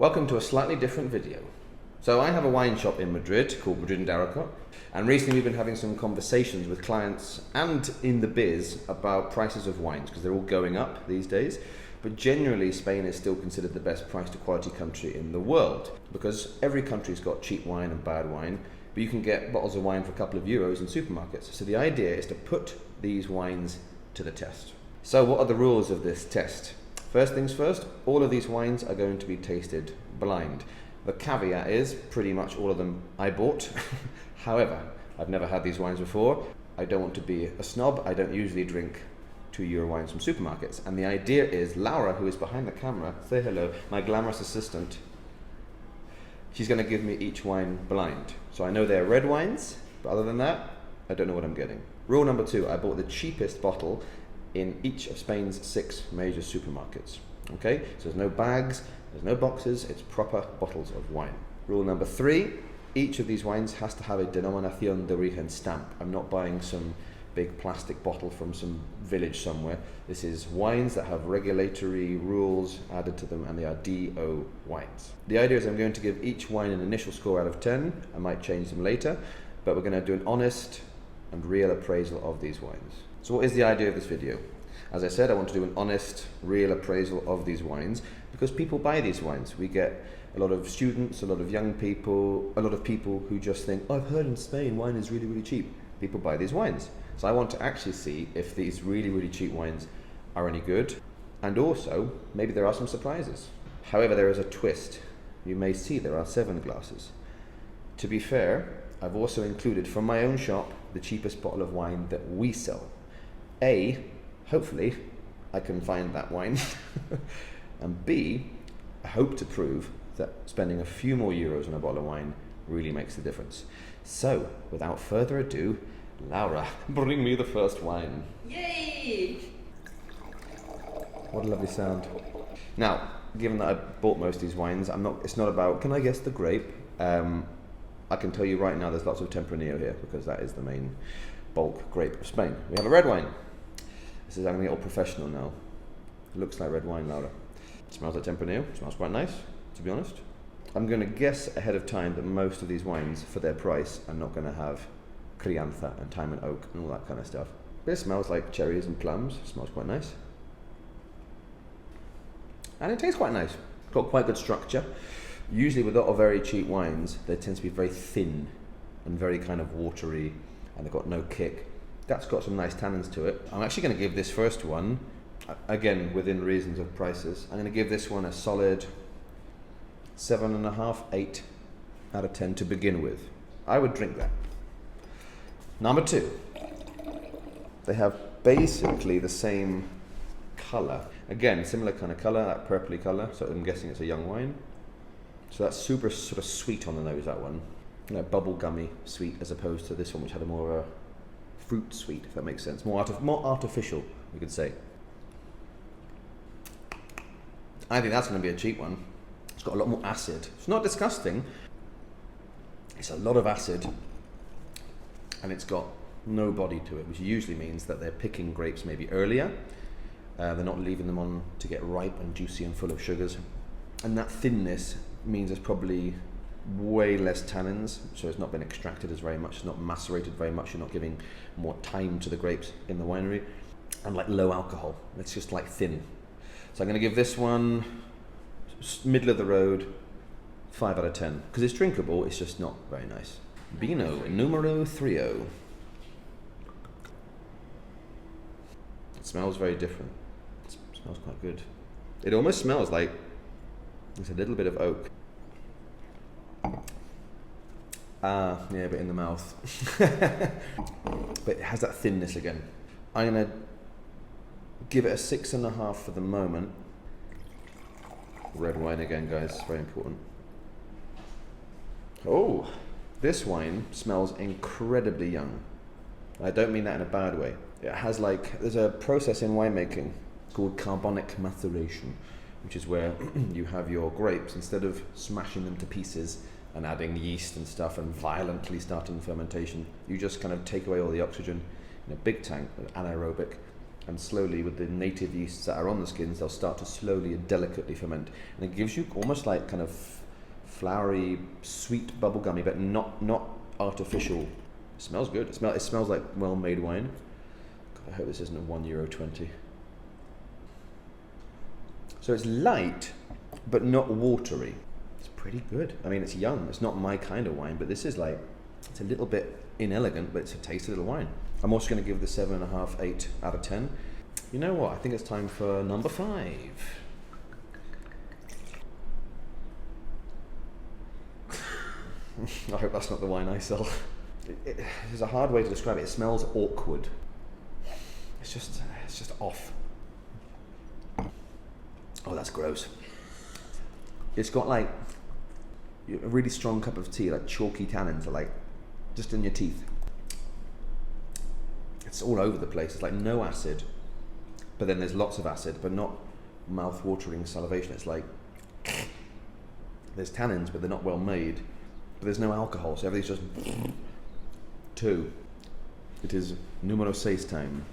Welcome to a slightly different video. So I have a wine shop in Madrid called Madrid Darracott, and recently we've been having some conversations with clients and in the biz about prices of wines because they're all going up these days. But generally Spain is still considered the best price to quality country in the world because every country's got cheap wine and bad wine, but you can get bottles of wine for a couple of euros in supermarkets. So the idea is to put these wines to the test. So what are the rules of this test? First things first, all of these wines are going to be tasted blind. The caveat is pretty much all of them I bought. However, I've never had these wines before. I don't want to be a snob. I don't usually drink €2 wines from supermarkets. And the idea is Laura, who is behind the camera, say hello, my glamorous assistant, she's going to give me each wine blind. So I know they're red wines, but other than that, I don't know what I'm getting. Rule number 2, I bought the cheapest bottle in each of Spain's 6 major supermarkets. Okay, so there's no bags, there's no boxes, it's proper bottles of wine. Rule number 3, each of these wines has to have a denominación de origen stamp. I'm not buying some big plastic bottle from some village somewhere. This is wines that have regulatory rules added to them, and they are DO wines. The idea is I'm going to give each wine an initial score out of 10. I might change them later, but we're going to do an honest and real appraisal of these wines. So what is the idea of this video? As I said, I want to do an honest, real appraisal of these wines because people buy these wines. We get a lot of students, a lot of young people, a lot of people who just think, oh, I've heard in Spain wine is really, really cheap. People buy these wines. So I want to actually see if these really, really cheap wines are any good. And also, maybe there are some surprises. However, there is a twist. You may see there are 7 glasses. To be fair, I've also included from my own shop the cheapest bottle of wine that we sell. Hopefully, I can find that wine. And B, I hope to prove that spending a few more euros on a bottle of wine really makes the difference. So, without further ado, Laura, bring me the first wine. Yay! What a lovely sound. Now, given that I bought most of these wines, it's not about, can I guess the grape? I can tell you right now there's lots of Tempranillo here because that is the main bulk grape of Spain. We have a red wine. I'm going to get all professional now. It looks like red wine, Laura. It smells like Tempranillo. It smells quite nice, to be honest. I'm going to guess ahead of time that most of these wines, for their price, are not going to have crianza and time and oak and all that kind of stuff. But it smells like cherries and plums. It smells quite nice. And it tastes quite nice. It's got quite good structure. Usually with a lot of very cheap wines, they tend to be very thin and very kind of watery, and they've got no kick. That's got some nice tannins to it. I'm actually going to give this first one, again within reasons of prices, I'm going to give this one a solid 7.5, 8 out of 10 to begin with. I would drink that. Number 2. They have basically the same colour. Again, similar kind of colour, that purpley colour, so I'm guessing it's a young wine. So that's super sort of sweet on the nose, that one. You know, bubble gummy sweet as opposed to this one which had a more fruit sweet, if that makes sense. More artificial, we could say. I think that's going to be a cheap one. It's got a lot more acid. It's not disgusting. It's a lot of acid, and it's got no body to it, which usually means that they're picking grapes maybe earlier. They're not leaving them on to get ripe and juicy and full of sugars. And that thinness means there's probably way less tannins, so it's not been extracted as very much, it's not macerated very much, you're not giving more time to the grapes in the winery, and like low alcohol, it's just like thin. So I'm going to give this one middle of the road, 5 out of 10, because it's drinkable, it's just not very nice. Vino numero 3. It smells very different. It smells quite good. It almost smells like there's a little bit of oak. Yeah, but in the mouth. But it has that thinness again. I'm going to give it a 6.5 for the moment. Red wine again, guys, very important. Oh, this wine smells incredibly young. I don't mean that in a bad way. It has there's a process in winemaking called carbonic maceration, which is where you have your grapes, instead of smashing them to pieces and adding yeast and stuff and violently starting fermentation, you just kind of take away all the oxygen in a big tank, anaerobic, And slowly, with the native yeasts that are on the skins, they'll start to slowly and delicately ferment. And it gives you almost like kind of flowery, sweet bubblegummy, but not artificial. It smells good. It smells like well-made wine. God, I hope this isn't a €1.20. So it's light, but not watery. It's pretty good. I mean, it's young. It's not my kind of wine, but this is like, it's a little bit inelegant, but it's a tasty little wine. I'm also going to give the 7.5, 8 out of 10. You know what? I think it's time for number 5. I hope that's not the wine I sell. There's a hard way to describe it. It smells awkward. It's just off. Oh, that's gross. It's got like a really strong cup of tea, like chalky tannins are like just in your teeth. It's all over the place. It's like no acid, but then there's lots of acid, but not mouth-watering salivation. It's like there's tannins, but they're not well made. But there's no alcohol, so everything's just 2. It is numero 6 time.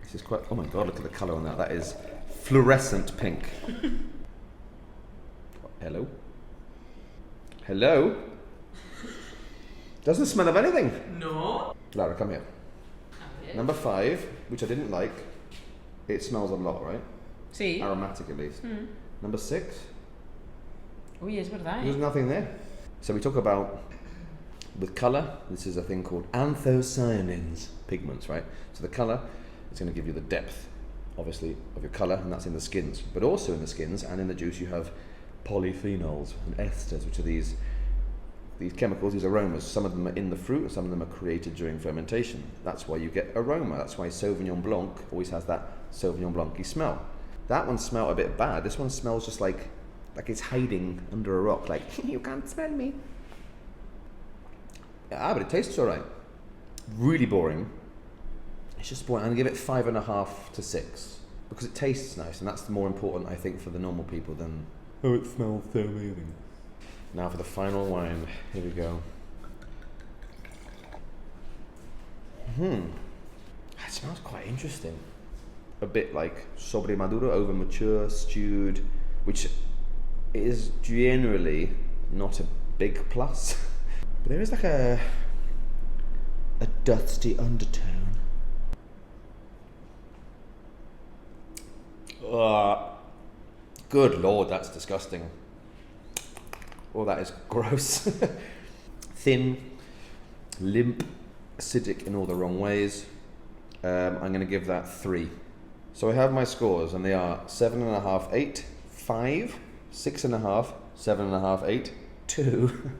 This is quite. Oh my god! Look at the color on that. That is fluorescent pink. Hello. Hello. Doesn't smell of anything. No. Lara, come here. Number 5, which I didn't like. It smells a lot, right? See. Aromatic at least. Number 6. Oh yes, what are they? There's nothing there. So we talk about, with colour, this is a thing called anthocyanins, pigments, right? So the colour is going to give you the depth, obviously, of your colour, and that's in the skins. But also in the skins and in the juice you have polyphenols and esters, which are these chemicals, these aromas. Some of them are in the fruit, and some of them are created during fermentation. That's why you get aroma. That's why Sauvignon Blanc always has that Sauvignon Blanc-y smell. That one smelled a bit bad. This one smells just like it's hiding under a rock, like, you can't smell me. Yeah, but it tastes all right. Really boring. It's just boring. I'm going to give it 5.5 to 6 because it tastes nice, and that's more important, I think, for the normal people than, oh, it smells so amazing. Now for the final wine. Here we go. It smells quite interesting. A bit like sobre maduro, over mature, stewed, which is generally not a big plus. But there is like a dusty undertone. Good lord, that's disgusting. Oh, that is gross. Thin, limp, acidic in all the wrong ways. I'm going to give that 3. So I have my scores, and they are 7.5, 8, 5, 6.5, 7.5, 8, 2,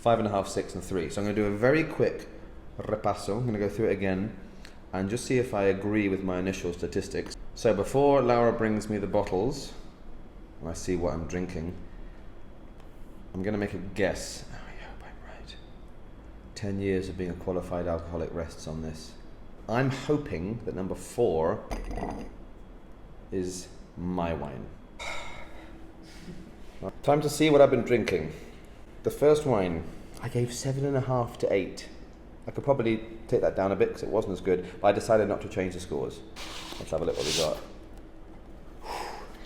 5.5, 6, and 3. So I'm going to do a very quick repasso. I'm going to go through it again and just see if I agree with my initial statistics. So before Laura brings me the bottles, and I see what I'm drinking, I'm going to make a guess. Oh, I hope I'm right. 10 years of being a qualified alcoholic rests on this. I'm hoping that number 4 is my wine. Time to see what I've been drinking. The first wine, I gave 7.5 to 8. I could probably take that down a bit because it wasn't as good, but I decided not to change the scores. Let's have a look what we got.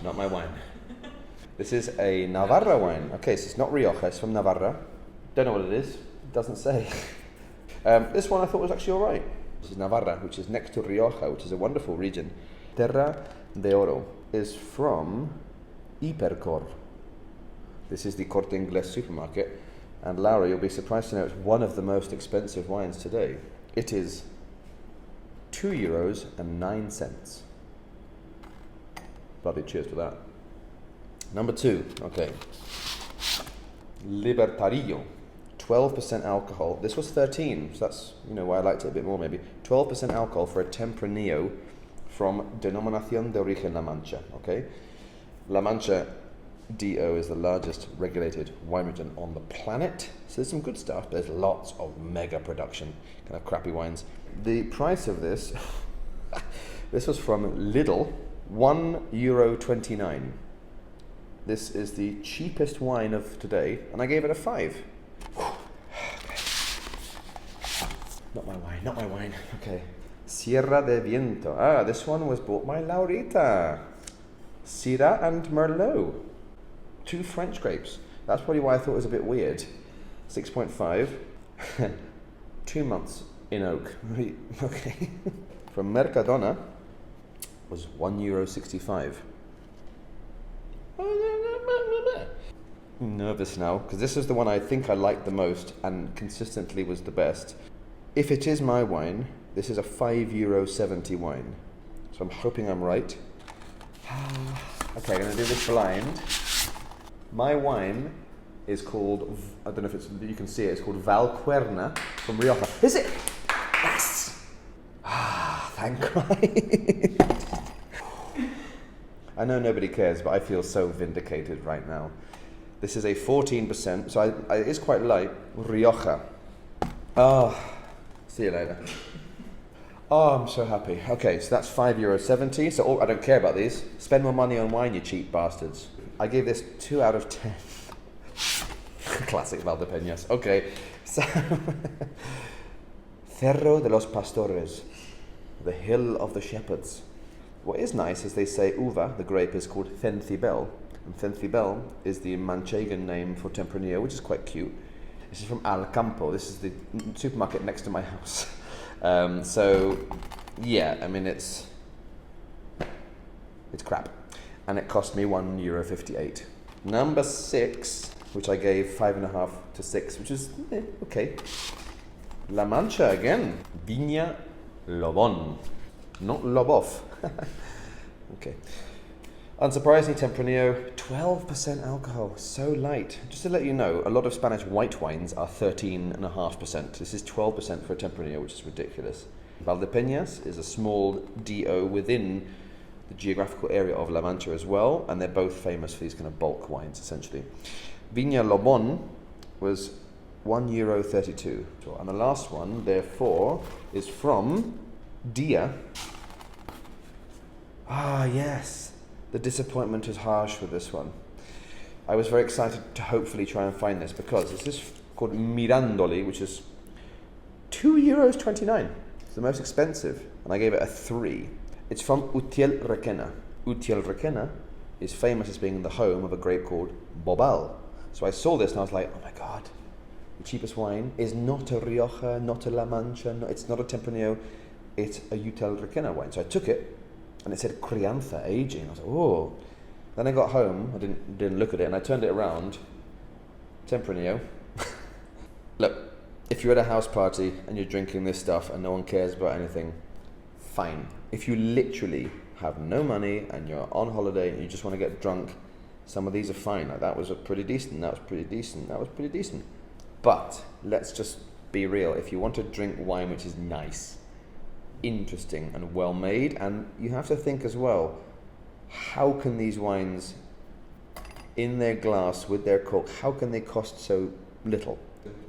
Not my wine. This is a Navarra wine. Okay, so it's not Rioja, it's from Navarra. Don't know what it is, it doesn't say. This one I thought was actually alright. This is Navarra, which is next to Rioja, which is a wonderful region. Terra de Oro is from Hipercor. This is the Corte Inglés supermarket. And Laura, you'll be surprised to know it's one of the most expensive wines today. It is €2.09. Bloody cheers to that. Number 2, okay. Libertarillo, 12% alcohol. This was 13, so that's why I liked it a bit more maybe. 12% alcohol for a Tempranillo from Denominación de Origen La Mancha, okay? La Mancha DO is the largest regulated wine region on the planet. So there's some good stuff, but there's lots of mega production, kind of crappy wines. The price of this, this was from Lidl, €1.29. This is the cheapest wine of today, and I gave it a 5. Not my wine, not my wine. Okay, Sierra de Viento. Ah, this one was bought by Laurita. Syrah and Merlot. 2 French grapes. That's probably why I thought it was a bit weird. 6.5. 2 months in oak. Okay. From Mercadona was €1.65. I'm nervous now, because this is the one I think I liked the most and consistently was the best. If it is my wine, this is a €5.70 wine. So I'm hoping I'm right. Okay, I'm going to do this blind. My wine is called, I don't know if you can see it, it's called Valcuerna from Rioja. Is it? Yes! Thank God. I know nobody cares, but I feel so vindicated right now. This is a 14%, so it is quite light. Rioja. See you later. I'm so happy. Okay, so that's €5.70. So I don't care about these. Spend more money on wine, you cheap bastards. I gave this 2 out of 10. Classic Valdepeñas. Okay, so Cerro de los Pastores, the hill of the shepherds. What is nice is they say uva, the grape, is called Cencibel. And Cencibel is the Manchegan name for Tempranillo, which is quite cute. This is from Al Campo. This is the supermarket next to my house. So, yeah, I mean, it's crap. And it cost me €1.58. Number 6, which I gave 5.5 to 6, which is okay. La Mancha again. Viña Lobón. Not Lobov. Okay. Unsurprisingly, Tempranillo, 12% alcohol, so light. Just to let you know, a lot of Spanish white wines are 13.5%. This is 12% for a Tempranillo, which is ridiculous. Valdepeñas is a small DO within the geographical area of La Mancha as well, and they're both famous for these kind of bulk wines, essentially. Viña Lobón was €1.32. And the last one, therefore, is from Dia. Yes. The disappointment is harsh with this one. I was very excited to hopefully try and find this because this is called Mirandoli, which is €2.29. It's the most expensive, and I gave it a 3. It's from Utiel Requena. Utiel Requena is famous as being the home of a grape called Bobal. So I saw this and I was like, oh my God, the cheapest wine is not a Rioja, not a La Mancha, it's not a Tempranillo, it's a Utiel Requena wine. So I took it, and it said Crianza, aging. I was like, oh. Then I got home, I didn't look at it, and I turned it around. Tempranillo. Look, if you're at a house party and you're drinking this stuff and no one cares about anything, fine. If you literally have no money and you're on holiday and you just want to get drunk, some of these are fine. Like that was pretty decent, that was pretty decent, that was pretty decent. But let's just be real. If you want to drink wine which is nice, interesting and well made, and you have to think as well, how can these wines in their glass with their cork, how can they cost so little?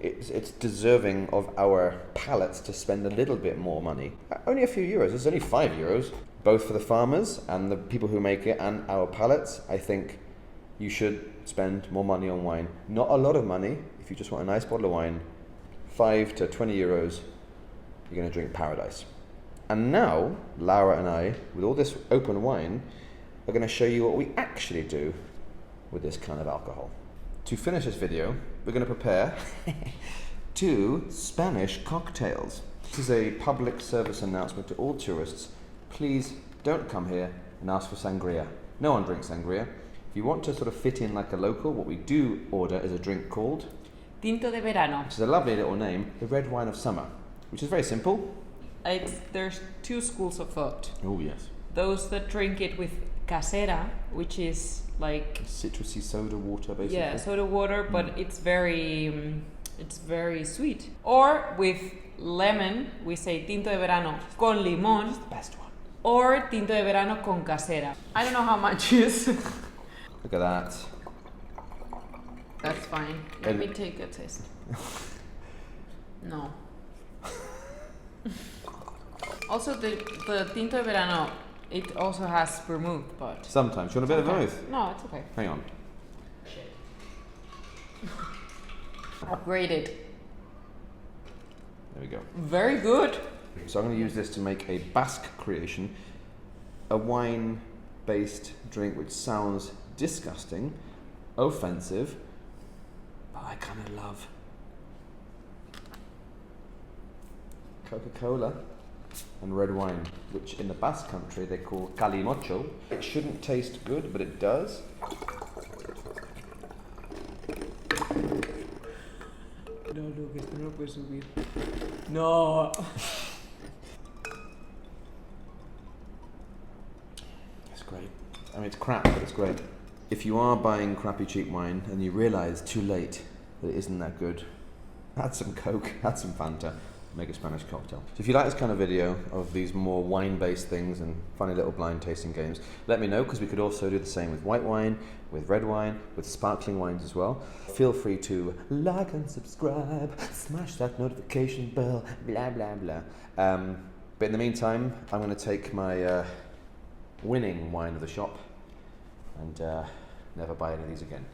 It's deserving of our palates to spend a little bit more money. Only a few euros, it's only €5, both for the farmers and the people who make it and our palates. I think you should spend more money on wine. Not a lot of money. If you just want a nice bottle of wine, 5 to 20 euros, you're going to drink paradise. And now, Laura and I, with all this open wine, are going to show you what we actually do with this kind of alcohol. To finish this video, we're going to prepare 2 Spanish cocktails. This is a public service announcement to all tourists. Please don't come here and ask for sangria. No one drinks sangria. If you want to sort of fit in like a local, what we do order is a drink called Tinto de Verano. Which is a lovely little name, the red wine of summer, which is very simple. There's 2 schools of thought. Oh yes. Those that drink it with casera, which is like citrusy soda water, basically. Yeah, soda water, but it's very sweet. Or with lemon, we say Tinto de Verano con limón. It's the best one. Or Tinto de Verano con casera. I don't know how much is. Look at that. That's fine. Let me take a taste. No. Also, the Tinto de Verano, it also has vermouth, but... Sometimes. You want a bit of vermouth? No, it's okay. Hang on. Shit. Upgraded. There we go. Very good. So I'm going to use this to make a Basque creation, a wine-based drink which sounds disgusting, offensive, but I kind of love. Coca-Cola and red wine, which in the Basque country they call Calle. It shouldn't taste good, but it does. No, look, esto no lo puedes subir. No. It's great. I mean, it's crap, but it's great. If you are buying crappy cheap wine and you realise too late that it isn't that good, add some Coke, add some Fanta, make a Spanish cocktail. So if you like this kind of video of these more wine-based things and funny little blind tasting games, let me know, because we could also do the same with white wine, with red wine, with sparkling wines as well. Feel free to like and subscribe, smash that notification bell, blah, blah, blah. But in the meantime, I'm going to take my winning wine of the shop and never buy any of these again.